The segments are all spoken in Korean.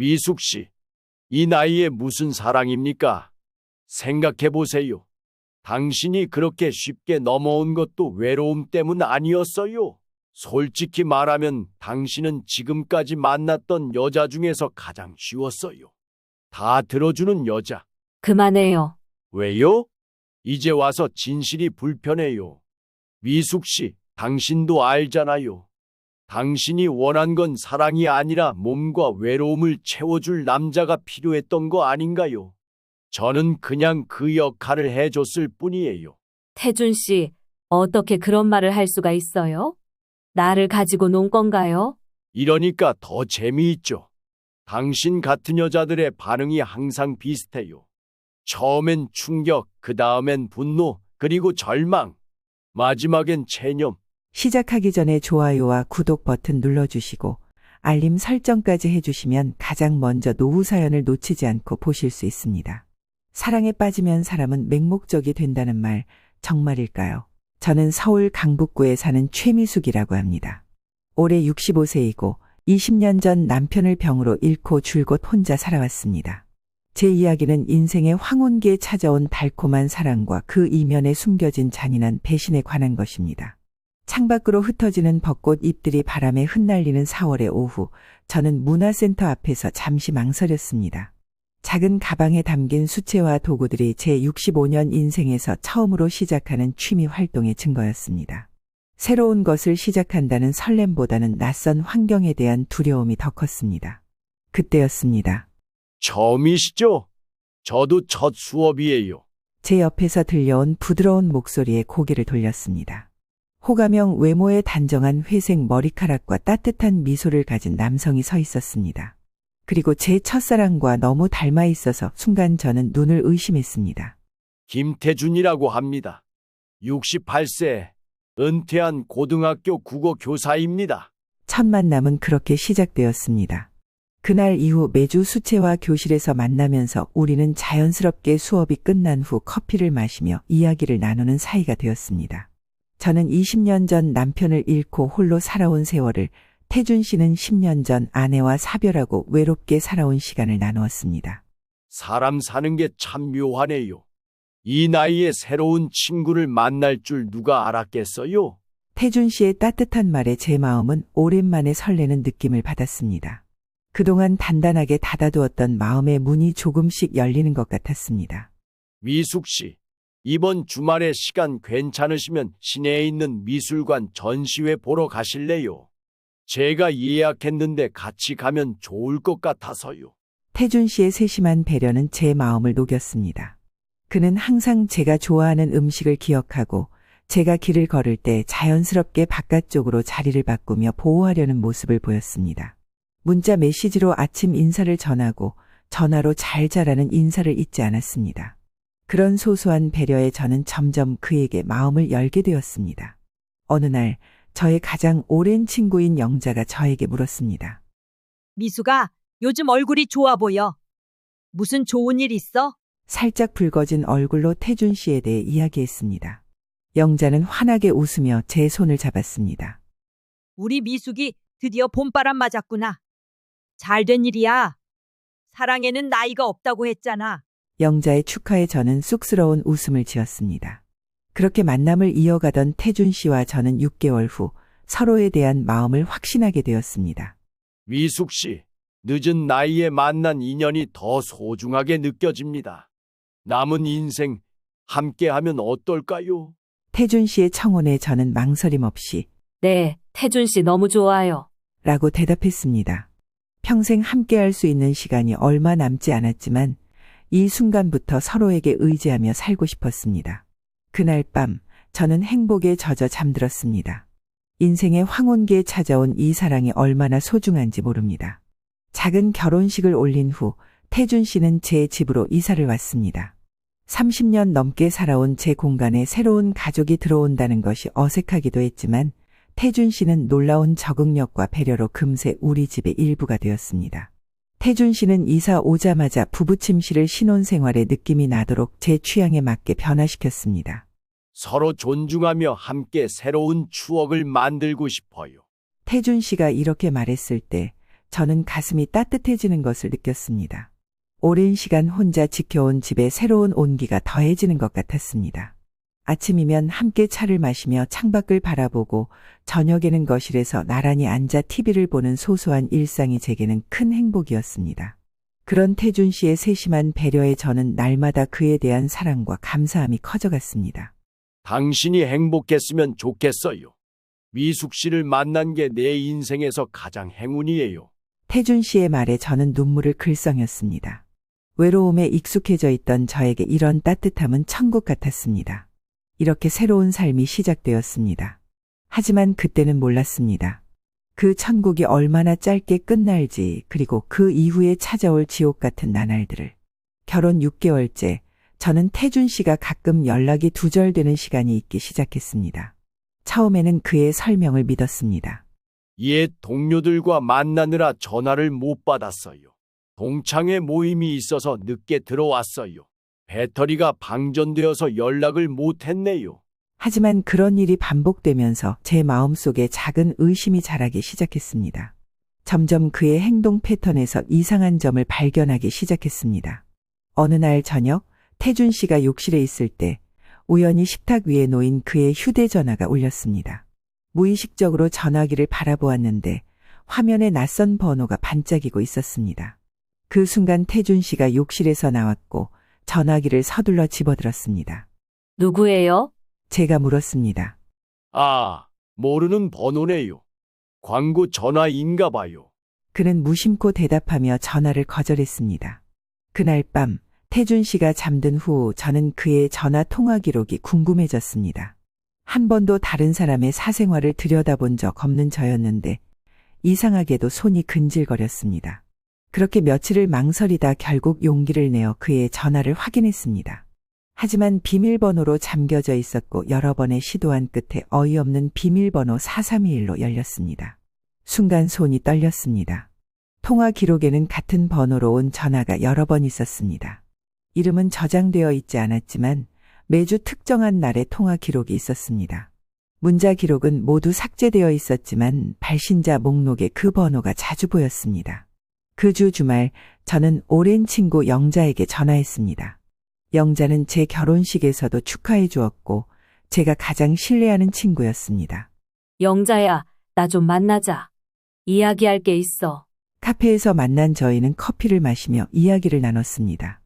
미숙 씨, 이 나이에 무슨 사랑입니까? 생각해 보세요. 당신이 그렇게 쉽게 넘어온 것도 외로움 때문 아니었어요? 솔직히 말하면 당신은 지금까지 만났던 여자 중에서 가장 쉬웠어요. 다 들어주는 여자. 그만해요. 왜요? 이제 와서 진실이 불편해요. 미숙 씨, 당신도 알잖아요. 당신이 원한 건 사랑이 아니라 몸과 외로움을 채워줄 남자가 필요했던 거 아닌가요? 저는 그냥 그 역할을 해줬을 뿐이에요. 태준 씨, 어떻게 그런 말을 할 수가 있어요? 나를 가지고 논 건가요? 이러니까 더 재미있죠. 당신 같은 여자들의 반응이 항상 비슷해요. 처음엔 충격, 그 다음엔 분노, 그리고 절망, 마지막엔 체념. 시작하기 전에 좋아요와 구독 버튼 눌러주시고 알림 설정까지 해주시면 가장 먼저 노후 사연을 놓치지 않고 보실 수 있습니다. 사랑에 빠지면 사람은 맹목적이 된다는 말 정말일까요? 저는 서울 강북구에 사는 최미숙이라고 합니다. 올해 65세이고 20년 전 남편을 병으로 잃고 줄곧 혼자 살아왔습니다. 제 이야기는 인생의 황혼기에 찾아온 달콤한 사랑과 그 이면에 숨겨진 잔인한 배신에 관한 것입니다. 창밖으로 흩어지는 벚꽃 잎들이 바람에 흩날리는 4월의 오후, 저는 문화센터 앞에서 잠시 망설였습니다. 작은 가방에 담긴 수채화 도구들이 제 65년 인생에서 처음으로 시작하는 취미 활동의 증거였습니다. 새로운 것을 시작한다는 설렘보다는 낯선 환경에 대한 두려움이 더 컸습니다. 그때였습니다. 처음이시죠? 저도 첫 수업이에요. 제 옆에서 들려온 부드러운 목소리에 고개를 돌렸습니다. 호감형 외모의 단정한 회색 머리카락과 따뜻한 미소를 가진 남성이 서 있었습니다. 그리고 제 첫사랑과 너무 닮아 있어서 순간 저는 눈을 의심했습니다. 김태준이라고 합니다. 68세, 은퇴한 고등학교 국어 교사입니다. 첫 만남은 그렇게 시작되었습니다. 그날 이후 매주 수채화 교실에서 만나면서 우리는 자연스럽게 수업이 끝난 후 커피를 마시며 이야기를 나누는 사이가 되었습니다. 저는 20년 전 남편을 잃고 홀로 살아온 세월을, 태준 씨는 10년 전 아내와 사별하고 외롭게 살아온 시간을 나누었습니다. 사람 사는 게 참 묘하네요. 이 나이에 새로운 친구를 만날 줄 누가 알았겠어요? 태준 씨의 따뜻한 말에 제 마음은 오랜만에 설레는 느낌을 받았습니다. 그동안 단단하게 닫아두었던 마음의 문이 조금씩 열리는 것 같았습니다. 미숙 씨, 이번 주말에 시간 괜찮으시면 시내에 있는 미술관 전시회 보러 가실래요? 제가 예약했는데 같이 가면 좋을 것 같아서요. 태준 씨의 세심한 배려는 제 마음을 녹였습니다. 그는 항상 제가 좋아하는 음식을 기억하고 제가 길을 걸을 때 자연스럽게 바깥쪽으로 자리를 바꾸며 보호하려는 모습을 보였습니다. 문자 메시지로 아침 인사를 전하고 전화로 잘 자라는 인사를 잊지 않았습니다. 그런 소소한 배려에 저는 점점 그에게 마음을 열게 되었습니다. 어느 날 저의 가장 오랜 친구인 영자가 저에게 물었습니다. 미수가 요즘 얼굴이 좋아 보여. 무슨 좋은 일 있어? 살짝 붉어진 얼굴로 태준 씨에 대해 이야기했습니다. 영자는 환하게 웃으며 제 손을 잡았습니다. 우리 미숙이 드디어 봄바람 맞았구나. 잘된 일이야. 사랑에는 나이가 없다고 했잖아. 영자의 축하에 저는 쑥스러운 웃음을 지었습니다. 그렇게 만남을 이어가던 태준 씨와 저는 6개월 후 서로에 대한 마음을 확신하게 되었습니다. 미숙 씨, 늦은 나이에 만난 인연이 더 소중하게 느껴집니다. 남은 인생 함께하면 어떨까요? 태준 씨의 청혼에 저는 망설임 없이 네, 태준 씨 너무 좋아요. 라고 대답했습니다. 평생 함께할 수 있는 시간이 얼마 남지 않았지만 이 순간부터 서로에게 의지하며 살고 싶었습니다. 그날 밤 저는 행복에 젖어 잠들었습니다. 인생의 황혼기에 찾아온 이 사랑이 얼마나 소중한지 모릅니다. 작은 결혼식을 올린 후 태준 씨는 제 집으로 이사를 왔습니다. 30년 넘게 살아온 제 공간에 새로운 가족이 들어온다는 것이 어색하기도 했지만 태준 씨는 놀라운 적응력과 배려로 금세 우리 집의 일부가 되었습니다. 태준 씨는 이사 오자마자 부부 침실을 신혼생활의 느낌이 나도록 제 취향에 맞게 변화시켰습니다. 서로 존중하며 함께 새로운 추억을 만들고 싶어요. 태준 씨가 이렇게 말했을 때 저는 가슴이 따뜻해지는 것을 느꼈습니다. 오랜 시간 혼자 지켜온 집에 새로운 온기가 더해지는 것 같았습니다. 아침이면 함께 차를 마시며 창밖을 바라보고 저녁에는 거실에서 나란히 앉아 TV를 보는 소소한 일상이 제게는 큰 행복이었습니다. 그런 태준 씨의 세심한 배려에 저는 날마다 그에 대한 사랑과 감사함이 커져갔습니다. 당신이 행복했으면 좋겠어요. 미숙 씨를 만난 게 내 인생에서 가장 행운이에요. 태준 씨의 말에 저는 눈물을 글썽였습니다. 외로움에 익숙해져 있던 저에게 이런 따뜻함은 천국 같았습니다. 이렇게 새로운 삶이 시작되었습니다. 하지만 그때는 몰랐습니다. 그 천국이 얼마나 짧게 끝날지, 그리고 그 이후에 찾아올 지옥 같은 나날들을. 결혼 6개월째, 저는 태준 씨가 가끔 연락이 두절되는 시간이 있기 시작했습니다. 처음에는 그의 설명을 믿었습니다. 옛 동료들과 만나느라 전화를 못 받았어요. 동창회 모임이 있어서 늦게 들어왔어요. 배터리가 방전되어서 연락을 못 했네요. 하지만 그런 일이 반복되면서 제 마음속에 작은 의심이 자라기 시작했습니다. 점점 그의 행동 패턴에서 이상한 점을 발견하기 시작했습니다. 어느 날 저녁, 태준 씨가 욕실에 있을 때 우연히 식탁 위에 놓인 그의 휴대전화가 울렸습니다. 무의식적으로 전화기를 바라보았는데 화면에 낯선 번호가 반짝이고 있었습니다. 그 순간 태준 씨가 욕실에서 나왔고 전화기를 서둘러 집어들었습니다. 누구예요? 제가 물었습니다. 아, 모르는 번호네요. 광고 전화인가 봐요. 그는 무심코 대답하며 전화를 거절했습니다. 그날 밤 태준 씨가 잠든 후 저는 그의 전화 통화 기록이 궁금해졌습니다. 한 번도 다른 사람의 사생활을 들여다본 적 없는 저였는데 이상하게도 손이 근질거렸습니다. 그렇게 며칠을 망설이다 결국 용기를 내어 그의 전화를 확인했습니다. 하지만 비밀번호로 잠겨져 있었고 여러 번의 시도한 끝에 어이없는 비밀번호 4321로 열렸습니다. 순간 손이 떨렸습니다. 통화 기록에는 같은 번호로 온 전화가 여러 번 있었습니다. 이름은 저장되어 있지 않았지만 매주 특정한 날의 통화 기록이 있었습니다. 문자 기록은 모두 삭제되어 있었지만 발신자 목록에 그 번호가 자주 보였습니다. 그 주 주말 저는 오랜 친구 영자에게 전화했습니다. 영자는 제 결혼식에서도 축하해 주었고 제가 가장 신뢰하는 친구였습니다. 영자야, 나 좀 만나자. 이야기할 게 있어. 카페에서 만난 저희는 커피를 마시며 이야기를 나눴습니다.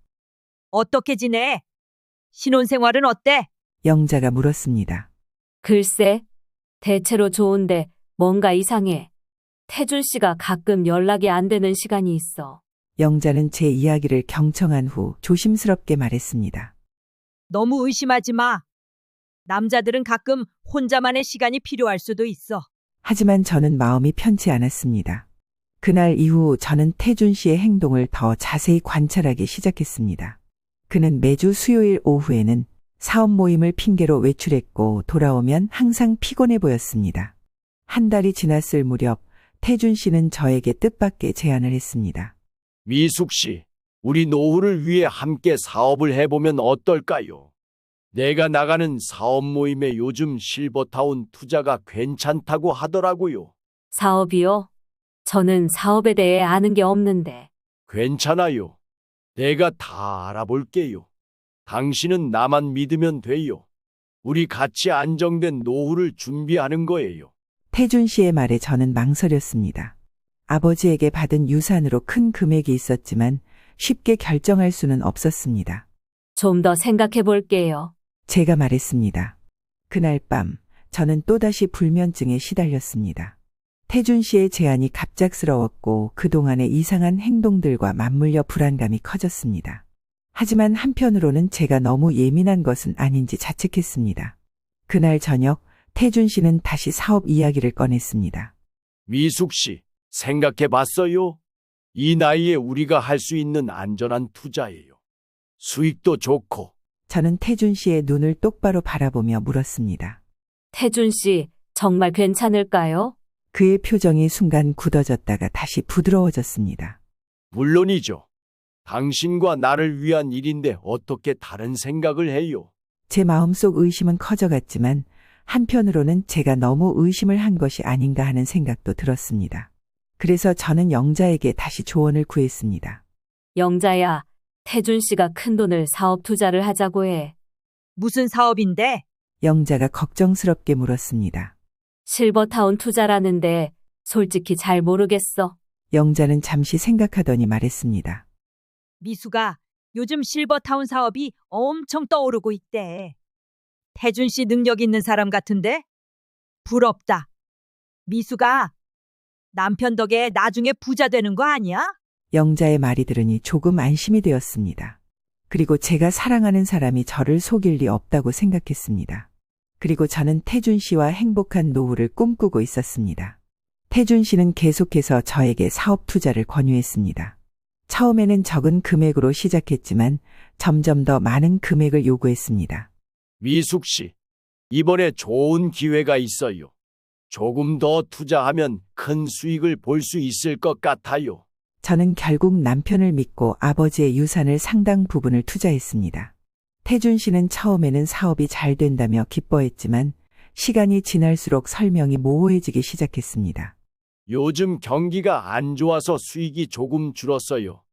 어떻게 지내? 신혼생활은 어때? 영자가 물었습니다. 글쎄, 대체로 좋은데 뭔가 이상해. 태준 씨가 가끔 연락이 안 되는 시간이 있어. 영자는 제 이야기를 경청한 후 조심스럽게 말했습니다. 너무 의심하지 마. 남자들은 가끔 혼자만의 시간이 필요할 수도 있어. 하지만 저는 마음이 편치 않았습니다. 그날 이후 저는 태준 씨의 행동을 더 자세히 관찰하기 시작했습니다. 그는 매주 수요일 오후에는 사업 모임을 핑계로 외출했고 돌아오면 항상 피곤해 보였습니다. 한 달이 지났을 무렵 태준 씨는 저에게 뜻밖의 제안을 했습니다. 미숙 씨, 우리 노후를 위해 함께 사업을 해보면 어떨까요? 내가 나가는 사업 모임에 요즘 실버타운 투자가 괜찮다고 하더라고요. 사업이요? 저는 사업에 대해 아는 게 없는데. 괜찮아요. 내가 다 알아볼게요. 당신은 나만 믿으면 돼요. 우리 같이 안정된 노후를 준비하는 거예요. 태준 씨의 말에 저는 망설였습니다. 아버지에게 받은 유산으로 큰 금액이 있었지만 쉽게 결정할 수는 없었습니다. 좀 더 생각해 볼게요. 제가 말했습니다. 그날 밤 저는 또다시 불면증에 시달렸습니다. 태준 씨의 제안이 갑작스러웠고 그동안의 이상한 행동들과 맞물려 불안감이 커졌습니다. 하지만 한편으로는 제가 너무 예민한 것은 아닌지 자책했습니다. 그날 저녁 태준 씨는 다시 사업 이야기를 꺼냈습니다. 미숙 씨, 생각해 봤어요? 이 나이에 우리가 할 수 있는 안전한 투자예요. 수익도 좋고. 저는 태준 씨의 눈을 똑바로 바라보며 물었습니다. 태준 씨, 정말 괜찮을까요? 그의 표정이 순간 굳어졌다가 다시 부드러워졌습니다. 물론이죠. 당신과 나를 위한 일인데 어떻게 다른 생각을 해요? 제 마음속 의심은 커져갔지만 한편으로는 제가 너무 의심을 한 것이 아닌가 하는 생각도 들었습니다. 그래서 저는 영자에게 다시 조언을 구했습니다. 영자야, 태준 씨가 큰 돈을 사업 투자를 하자고 해. 무슨 사업인데? 영자가 걱정스럽게 물었습니다. 실버타운 투자라는데 솔직히 잘 모르겠어. 영자는 잠시 생각하더니 말했습니다. 미수가 요즘 실버타운 사업이 엄청 떠오르고 있대. 태준 씨 능력 있는 사람 같은데? 부럽다. 미수가 남편 덕에 나중에 부자 되는 거 아니야? 영자의 말이 들으니 조금 안심이 되었습니다. 그리고 제가 사랑하는 사람이 저를 속일 리 없다고 생각했습니다. 그리고 저는 태준 씨와 행복한 노후를 꿈꾸고 있었습니다. 태준 씨는 계속해서 저에게 사업 투자를 권유했습니다. 처음에는 적은 금액으로 시작했지만 점점 더 많은 금액을 요구했습니다. 미숙 씨, 이번에 좋은 기회가 있어요. 조금 더 투자하면 큰 수익을 볼 수 있을 것 같아요. 저는 결국 남편을 믿고 아버지의 유산을 상당 부분을 투자했습니다. 태준 씨는 처음에는 사업이 잘 된다며 기뻐했지만 시간이 지날수록 설명이 모호해지기 시작했습니다. 요즘 경기가 안 좋아서 수익이 조금 줄었어요.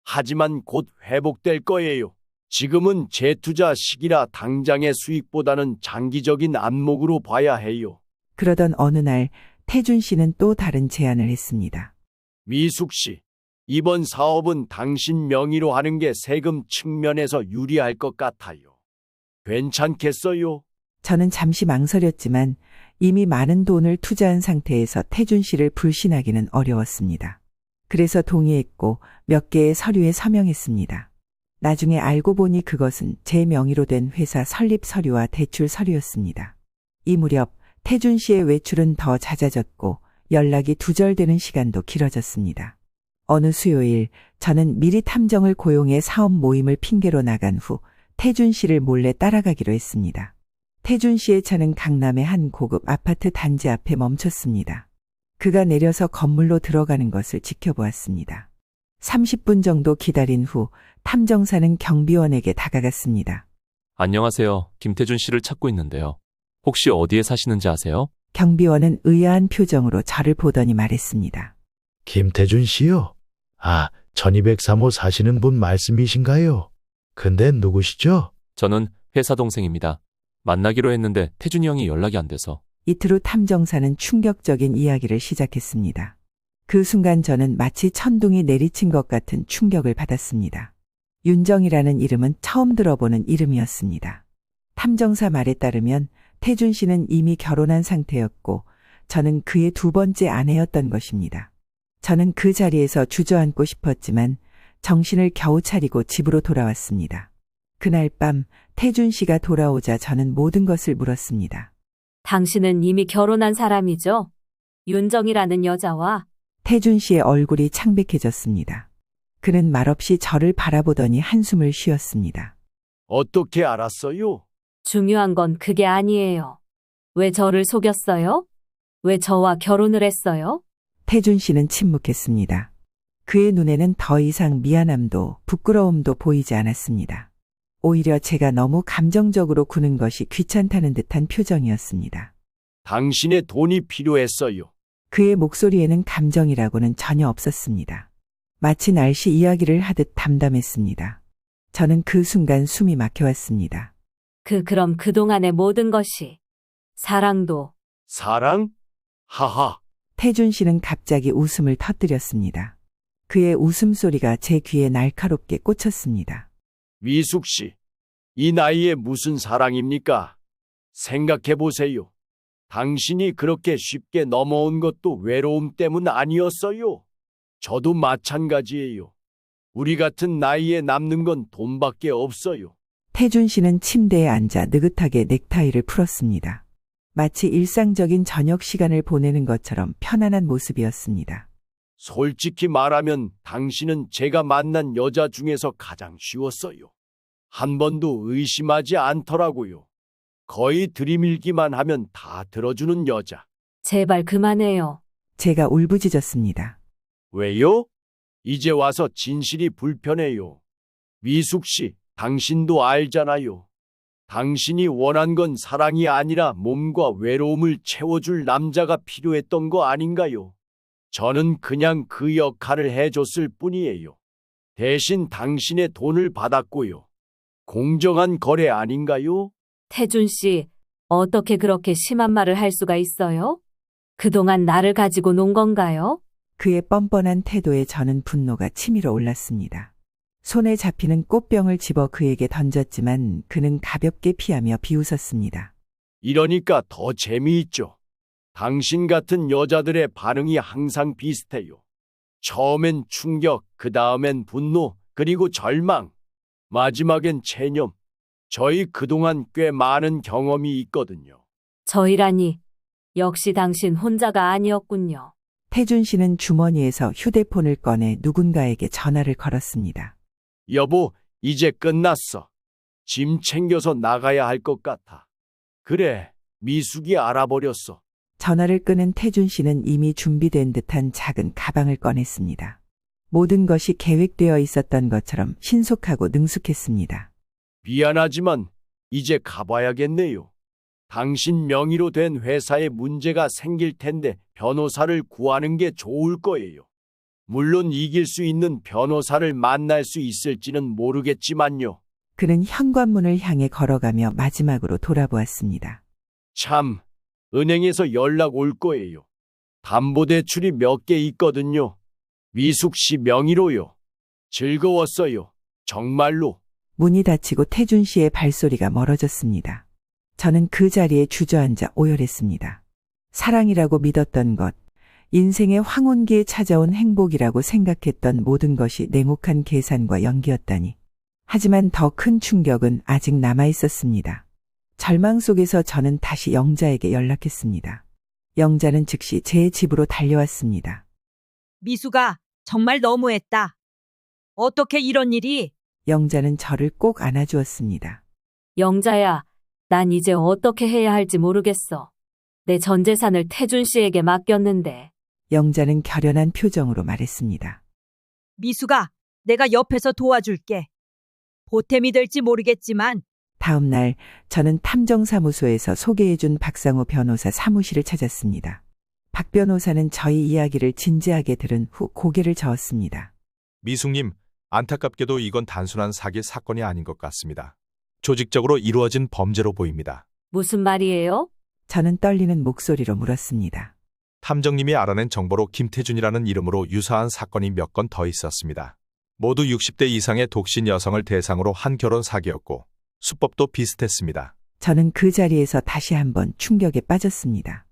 하지만 곧 회복될 거예요. 지금은 재투자 시기라 당장의 수익보다는 장기적인 안목으로 봐야 해요. 그러던 어느 날 태준 씨는 또 다른 제안을 했습니다. 미숙 씨, 이번 사업은 당신 명의로 하는 게 세금 측면에서 유리할 것 같아요. 괜찮겠어요? 저는 잠시 망설였지만 이미 많은 돈을 투자한 상태에서 태준 씨를 불신하기는 어려웠습니다. 그래서 동의했고 몇 개의 서류에 서명했습니다. 나중에 알고 보니 그것은 제 명의로 된 회사 설립 서류와 대출 서류였습니다. 이 무렵 태준 씨의 외출은 더 잦아졌고 연락이 두절되는 시간도 길어졌습니다. 어느 수요일 저는 미리 탐정을 고용해 사업 모임을 핑계로 나간 후 태준 씨를 몰래 따라가기로 했습니다. 태준 씨의 차는 강남의 한 고급 아파트 단지 앞에 멈췄습니다. 그가 내려서 건물로 들어가는 것을 지켜보았습니다. 30분 정도 기다린 후 탐정사는 경비원에게 다가갔습니다. 안녕하세요. 김태준 씨를 찾고 있는데요. 혹시 어디에 사시는지 아세요? 경비원은 의아한 표정으로 저를 보더니 말했습니다. 김태준 씨요? 아, 1203호 사시는 분 말씀이신가요? 근데 누구시죠? 저는 회사 동생입니다. 만나기로 했는데 태준이 형이 연락이 안 돼서. 이틀 후 탐정사는 충격적인 이야기를 시작했습니다. 그 순간 저는 마치 천둥이 내리친 것 같은 충격을 받았습니다. 윤정이라는 이름은 처음 들어보는 이름이었습니다. 탐정사 말에 따르면 태준 씨는 이미 결혼한 상태였고 저는 그의 두 번째 아내였던 것입니다. 저는 그 자리에서 주저앉고 싶었지만 정신을 겨우 차리고 집으로 돌아왔습니다. 그날 밤 태준 씨가 돌아오자 저는 모든 것을 물었습니다. 당신은 이미 결혼한 사람이죠? 윤정이라는 여자와. 태준 씨의 얼굴이 창백해졌습니다. 그는 말없이 저를 바라보더니 한숨을 쉬었습니다. 어떻게 알았어요? 중요한 건 그게 아니에요. 왜 저를 속였어요? 왜 저와 결혼을 했어요? 태준 씨는 침묵했습니다. 그의 눈에는 더 이상 미안함도 부끄러움도 보이지 않았습니다. 오히려 제가 너무 감정적으로 구는 것이 귀찮다는 듯한 표정이었습니다. 당신의 돈이 필요했어요. 그의 목소리에는 감정이라고는 전혀 없었습니다. 마치 날씨 이야기를 하듯 담담했습니다. 저는 그 순간 숨이 막혀왔습니다. 그럼 그동안의 모든 것이 사랑도. 사랑? 하하. 태준 씨는 갑자기 웃음을 터뜨렸습니다. 그의 웃음소리가 제 귀에 날카롭게 꽂혔습니다. 미숙 씨, 이 나이에 무슨 사랑입니까? 생각해 보세요. 당신이 그렇게 쉽게 넘어온 것도 외로움 때문 아니었어요? 저도 마찬가지예요. 우리 같은 나이에 남는 건 돈밖에 없어요. 태준 씨는 침대에 앉아 느긋하게 넥타이를 풀었습니다. 마치 일상적인 저녁 시간을 보내는 것처럼 편안한 모습이었습니다. 솔직히 말하면 당신은 제가 만난 여자 중에서 가장 쉬웠어요. 한 번도 의심하지 않더라고요. 거의 들이밀기만 하면 다 들어주는 여자. 제발 그만해요. 제가 울부짖었습니다. 왜요? 이제 와서 진실이 불편해요. 미숙 씨, 당신도 알잖아요. 당신이 원한 건 사랑이 아니라 몸과 외로움을 채워줄 남자가 필요했던 거 아닌가요? 저는 그냥 그 역할을 해줬을 뿐이에요. 대신 당신의 돈을 받았고요. 공정한 거래 아닌가요? 태준 씨, 어떻게 그렇게 심한 말을 할 수가 있어요? 그동안 나를 가지고 논 건가요? 그의 뻔뻔한 태도에 저는 분노가 치밀어 올랐습니다. 손에 잡히는 꽃병을 집어 그에게 던졌지만 그는 가볍게 피하며 비웃었습니다. 이러니까 더 재미있죠. 당신 같은 여자들의 반응이 항상 비슷해요. 처음엔 충격, 그 다음엔 분노, 그리고 절망, 마지막엔 체념. 저희 그동안 꽤 많은 경험이 있거든요. 저희라니, 역시 당신 혼자가 아니었군요. 태준 씨는 주머니에서 휴대폰을 꺼내 누군가에게 전화를 걸었습니다. 여보, 이제 끝났어. 짐 챙겨서 나가야 할 것 같아. 그래, 미숙이 알아버렸어. 전화를 끊은 태준 씨는 이미 준비된 듯한 작은 가방을 꺼냈습니다. 모든 것이 계획되어 있었던 것처럼 신속하고 능숙했습니다. 미안하지만 이제 가봐야겠네요. 당신 명의로 된 회사에 문제가 생길 텐데 변호사를 구하는 게 좋을 거예요. 물론 이길 수 있는 변호사를 만날 수 있을지는 모르겠지만요. 그는 현관문을 향해 걸어가며 마지막으로 돌아보았습니다. 참, 은행에서 연락 올 거예요. 담보대출이 몇 개 있거든요. 미숙 씨 명의로요. 즐거웠어요. 정말로. 문이 닫히고 태준 씨의 발소리가 멀어졌습니다. 저는 그 자리에 주저앉아 오열했습니다. 사랑이라고 믿었던 것, 인생의 황혼기에 찾아온 행복이라고 생각했던 모든 것이 냉혹한 계산과 연기였다니. 하지만 더 큰 충격은 아직 남아 있었습니다. 절망 속에서 저는 다시 영자에게 연락했습니다. 영자는 즉시 제 집으로 달려왔습니다. 미수가 정말 너무했다. 어떻게 이런 일이? 영자는 저를 꼭 안아주었습니다. 영자야, 난 이제 어떻게 해야 할지 모르겠어. 내 전 재산을 태준 씨에게 맡겼는데. 영자는 결연한 표정으로 말했습니다. 미수가 내가 옆에서 도와줄게. 보탬이 될지 모르겠지만 다음 날 저는 탐정사무소에서 소개해준 박상호 변호사 사무실을 찾았습니다. 박 변호사는 저희 이야기를 진지하게 들은 후 고개를 저었습니다. 미숙님, 안타깝게도 이건 단순한 사기 사건이 아닌 것 같습니다. 조직적으로 이루어진 범죄로 보입니다. 무슨 말이에요? 저는 떨리는 목소리로 물었습니다. 탐정님이 알아낸 정보로 김태준이라는 이름으로 유사한 사건이 몇 건 더 있었습니다. 모두 60대 이상의 독신 여성을 대상으로 한 결혼 사기였고 수법도 비슷했습니다. 저는 그 자리에서 다시 한번 충격에 빠졌습니다.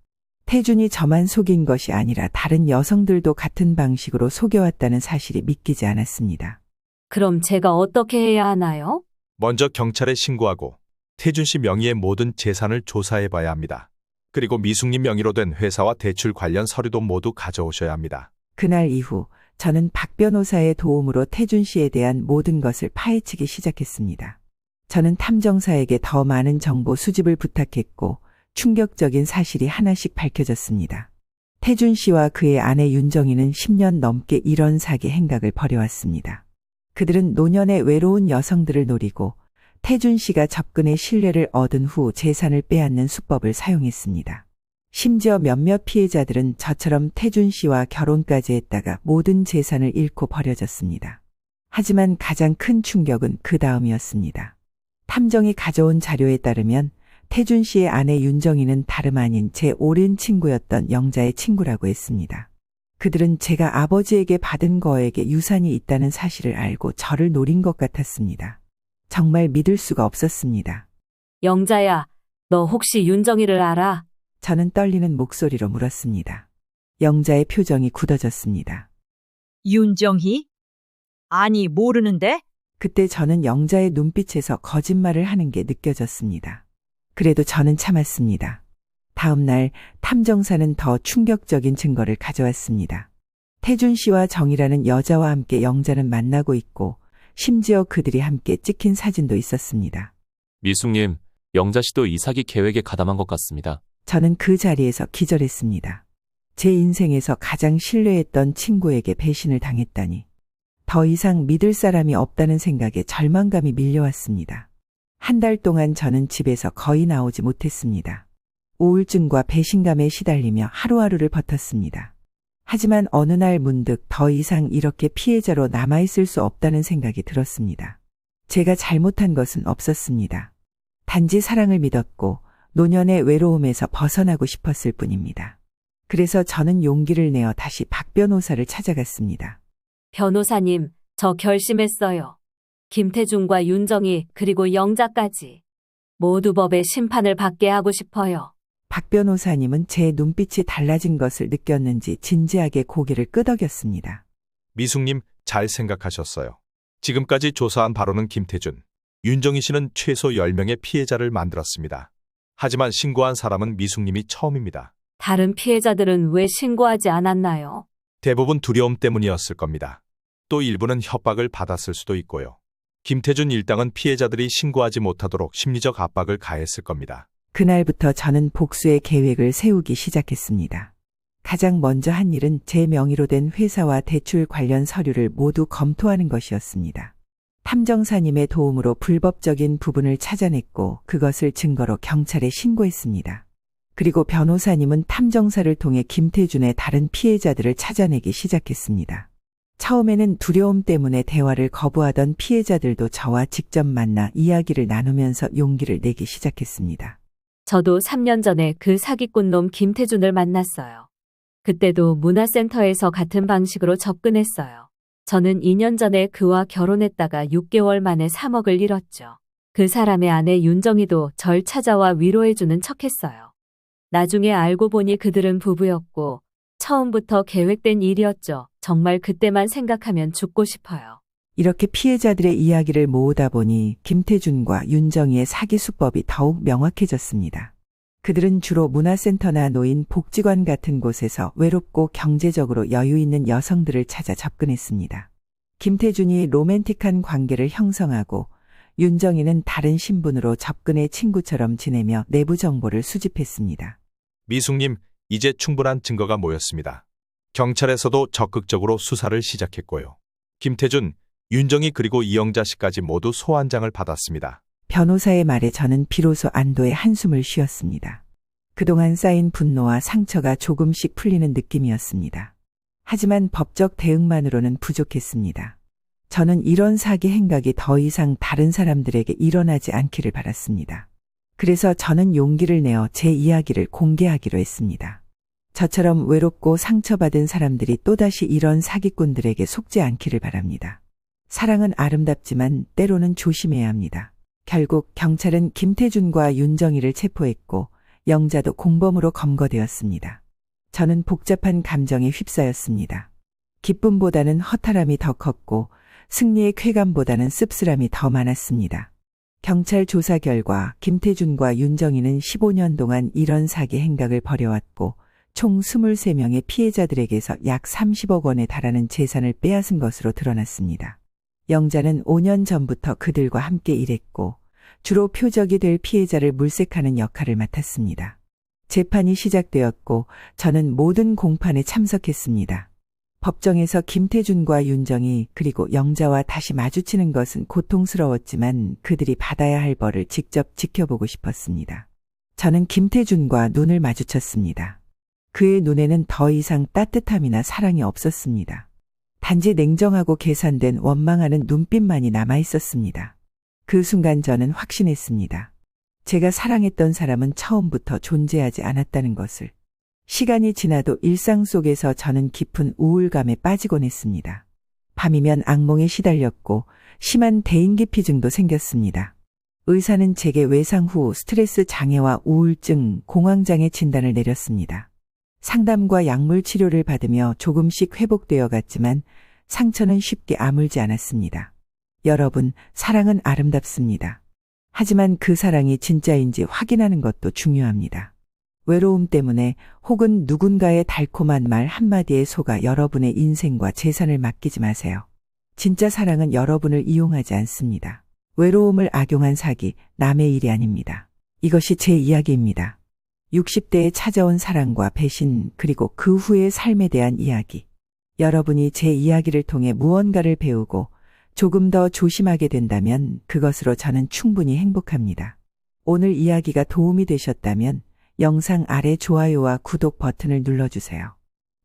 태준이 저만 속인 것이 아니라 다른 여성들도 같은 방식으로 속여왔다는 사실이 믿기지 않았습니다. 그럼 제가 어떻게 해야 하나요? 먼저 경찰에 신고하고 태준 씨 명의의 모든 재산을 조사해봐야 합니다. 그리고 미숙님 명의로 된 회사와 대출 관련 서류도 모두 가져오셔야 합니다. 그날 이후 저는 박 변호사의 도움으로 태준 씨에 대한 모든 것을 파헤치기 시작했습니다. 저는 탐정사에게 더 많은 정보 수집을 부탁했고 충격적인 사실이 하나씩 밝혀졌습니다. 태준 씨와 그의 아내 윤정희는 10년 넘게 이런 사기 행각을 벌여왔습니다. 그들은 노년의 외로운 여성들을 노리고 태준 씨가 접근의 신뢰를 얻은 후 재산을 빼앗는 수법을 사용했습니다. 심지어 몇몇 피해자들은 저처럼 태준 씨와 결혼까지 했다가 모든 재산을 잃고 버려졌습니다. 하지만 가장 큰 충격은 그 다음이었습니다. 탐정이 가져온 자료에 따르면 태준 씨의 아내 윤정희는 다름 아닌 제 오랜 친구였던 영자의 친구라고 했습니다. 그들은 제가 아버지에게 받은 거액에 유산이 있다는 사실을 알고 저를 노린 것 같았습니다. 정말 믿을 수가 없었습니다. 영자야, 너 혹시 윤정희를 알아? 저는 떨리는 목소리로 물었습니다. 영자의 표정이 굳어졌습니다. 윤정희? 아니, 모르는데? 그때 저는 영자의 눈빛에서 거짓말을 하는 게 느껴졌습니다. 그래도 저는 참았습니다. 다음 날 탐정사는 더 충격적인 증거를 가져왔습니다. 태준 씨와 정이라는 여자와 함께 영자는 만나고 있고 심지어 그들이 함께 찍힌 사진도 있었습니다. 미숙님, 영자 씨도 이 사기 계획에 가담한 것 같습니다. 저는 그 자리에서 기절했습니다. 제 인생에서 가장 신뢰했던 친구에게 배신을 당했다니. 더 이상 믿을 사람이 없다는 생각에 절망감이 밀려왔습니다. 한 달 동안 저는 집에서 거의 나오지 못했습니다. 우울증과 배신감에 시달리며 하루하루를 버텼습니다. 하지만 어느 날 문득 더 이상 이렇게 피해자로 남아있을 수 없다는 생각이 들었습니다. 제가 잘못한 것은 없었습니다. 단지 사랑을 믿었고 노년의 외로움에서 벗어나고 싶었을 뿐입니다. 그래서 저는 용기를 내어 다시 박 변호사를 찾아갔습니다. 변호사님, 저 결심했어요. 김태준과 윤정이 그리고 영자까지 모두 법의 심판을 받게 하고 싶어요. 박 변호사님은 제 눈빛이 달라진 것을 느꼈는지 진지하게 고개를 끄덕였습니다. 미숙님, 잘 생각하셨어요. 지금까지 조사한 바로는 김태준, 윤정희 씨는 최소 10명의 피해자를 만들었습니다. 하지만 신고한 사람은 미숙님이 처음입니다. 다른 피해자들은 왜 신고하지 않았나요? 대부분 두려움 때문이었을 겁니다. 또 일부는 협박을 받았을 수도 있고요. 김태준 일당은 피해자들이 신고하지 못하도록 심리적 압박을 가했을 겁니다. 그날부터 저는 복수의 계획을 세우기 시작했습니다. 가장 먼저 한 일은 제 명의로 된 회사와 대출 관련 서류를 모두 검토하는 것이었습니다. 탐정사님의 도움으로 불법적인 부분을 찾아냈고 그것을 증거로 경찰에 신고했습니다. 그리고 변호사님은 탐정사를 통해 김태준의 다른 피해자들을 찾아내기 시작했습니다. 처음에는 두려움 때문에 대화를 거부하던 피해자들도 저와 직접 만나 이야기를 나누면서 용기를 내기 시작했습니다. 저도 3년 전에 그 사기꾼 놈 김태준을 만났어요. 그때도 문화센터에서 같은 방식으로 접근했어요. 저는 2년 전에 그와 결혼했다가 6개월 만에 3억을 잃었죠. 그 사람의 아내 윤정희도 절 찾아와 위로해주는 척했어요. 나중에 알고 보니 그들은 부부였고 처음부터 계획된 일이었죠. 정말 그때만 생각하면 죽고 싶어요. 이렇게 피해자들의 이야기를 모으다 보니 김태준과 윤정희의 사기 수법이 더욱 명확해졌습니다. 그들은 주로 문화센터나 노인 복지관 같은 곳에서 외롭고 경제적으로 여유 있는 여성들을 찾아 접근했습니다. 김태준이 로맨틱한 관계를 형성하고 윤정희는 다른 신분으로 접근해 친구처럼 지내며 내부 정보를 수집했습니다. 미숙님, 이제 충분한 증거가 모였습니다. 경찰에서도 적극적으로 수사를 시작했고요. 김태준, 윤정희 그리고 이영자 씨까지 모두 소환장을 받았습니다. 변호사의 말에 저는 비로소 안도의 한숨을 쉬었습니다. 그동안 쌓인 분노와 상처가 조금씩 풀리는 느낌이었습니다. 하지만 법적 대응만으로는 부족했습니다. 저는 이런 사기 행각이 더 이상 다른 사람들에게 일어나지 않기를 바랐습니다. 그래서 저는 용기를 내어 제 이야기를 공개하기로 했습니다. 저처럼 외롭고 상처받은 사람들이 또다시 이런 사기꾼들에게 속지 않기를 바랍니다. 사랑은 아름답지만 때로는 조심해야 합니다. 결국 경찰은 김태준과 윤정희를 체포했고 영자도 공범으로 검거되었습니다. 저는 복잡한 감정에 휩싸였습니다. 기쁨보다는 허탈함이 더 컸고 승리의 쾌감보다는 씁쓸함이 더 많았습니다. 경찰 조사 결과 김태준과 윤정희는 15년 동안 이런 사기 행각을 벌여왔고 총 23명의 피해자들에게서 약 30억 원에 달하는 재산을 빼앗은 것으로 드러났습니다. 영자는 5년 전부터 그들과 함께 일했고 주로 표적이 될 피해자를 물색하는 역할을 맡았습니다. 재판이 시작되었고 저는 모든 공판에 참석했습니다. 법정에서 김태준과 윤정희 그리고 영자와 다시 마주치는 것은 고통스러웠지만 그들이 받아야 할 벌을 직접 지켜보고 싶었습니다. 저는 김태준과 눈을 마주쳤습니다. 그의 눈에는 더 이상 따뜻함이나 사랑이 없었습니다. 단지 냉정하고 계산된 원망하는 눈빛만이 남아 있었습니다. 그 순간 저는 확신했습니다. 제가 사랑했던 사람은 처음부터 존재하지 않았다는 것을. 시간이 지나도 일상 속에서 저는 깊은 우울감에 빠지곤 했습니다. 밤이면 악몽에 시달렸고 심한 대인기피증도 생겼습니다. 의사는 제게 외상 후 스트레스 장애와 우울증, 공황장애 진단을 내렸습니다. 상담과 약물 치료를 받으며 조금씩 회복되어 갔지만 상처는 쉽게 아물지 않았습니다. 여러분, 사랑은 아름답습니다. 하지만 그 사랑이 진짜인지 확인하는 것도 중요합니다. 외로움 때문에 혹은 누군가의 달콤한 말 한마디에 속아 여러분의 인생과 재산을 맡기지 마세요. 진짜 사랑은 여러분을 이용하지 않습니다. 외로움을 악용한 사기, 남의 일이 아닙니다. 이것이 제 이야기입니다. 60대에 찾아온 사랑과 배신, 그리고 그 후의 삶에 대한 이야기. 여러분이 제 이야기를 통해 무언가를 배우고 조금 더 조심하게 된다면 그것으로 저는 충분히 행복합니다. 오늘 이야기가 도움이 되셨다면 영상 아래 좋아요와 구독 버튼을 눌러주세요.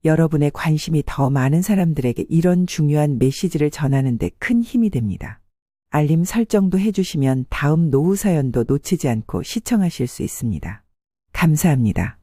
여러분의 관심이 더 많은 사람들에게 이런 중요한 메시지를 전하는 데 큰 힘이 됩니다. 알림 설정도 해주시면 다음 노후 사연도 놓치지 않고 시청하실 수 있습니다. 감사합니다.